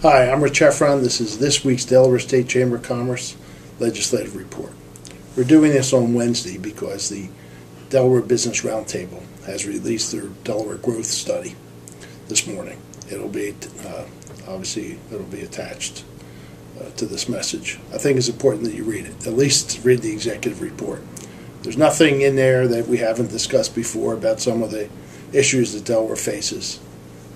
Hi, I'm Rich Heffron. This is this week's Delaware State Chamber of Commerce Legislative Report. We're doing this on Wednesday because the Delaware Business Roundtable has released their Delaware Growth Study this morning. It'll be, obviously, it'll be attached to this message. I think it's important that you read it, at least read the executive report. There's nothing in there that we haven't discussed before about some of the issues that Delaware faces,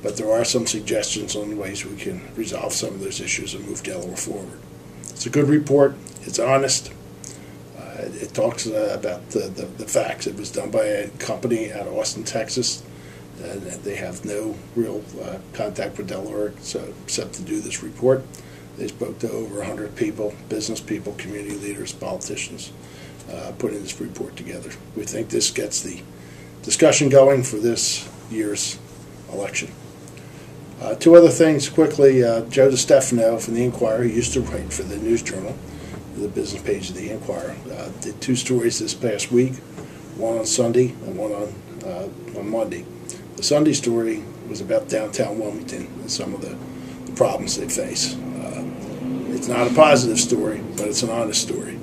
but there are some suggestions on ways we can resolve some of those issues and move Delaware forward. It's a good report. It's honest. It talks about the facts. It was done by a company out of Austin, Texas, and they have no real contact with Delaware except to do this report. They spoke to over 100 people, business people, community leaders, politicians, putting this report together. We think this gets the discussion going for this year's election. Two other things quickly. Joe DiStefano from the Inquirer, who used to write for the News Journal, the business page of the Inquirer, did two stories this past week, one on Sunday and one on Monday. The Sunday story was about downtown Wilmington and some of the problems they face. It's not a positive story, but it's an honest story.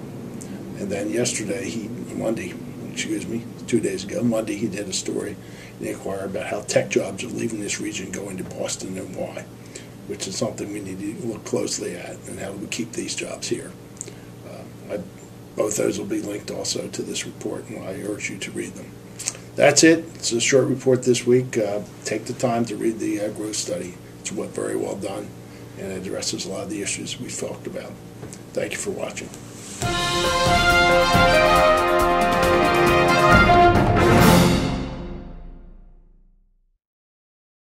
And then Monday, 2 days ago, Monday, he did a story in the Inquirer about how tech jobs are leaving this region, going to Boston, and why, which is something we need to look closely at, and how do we keep these jobs here. Both those will be linked also to this report, and I urge you to read them. That's it. It's a short report this week. Take the time to read the growth study. It's very well done, and it addresses a lot of the issues we've talked about. Thank you for watching.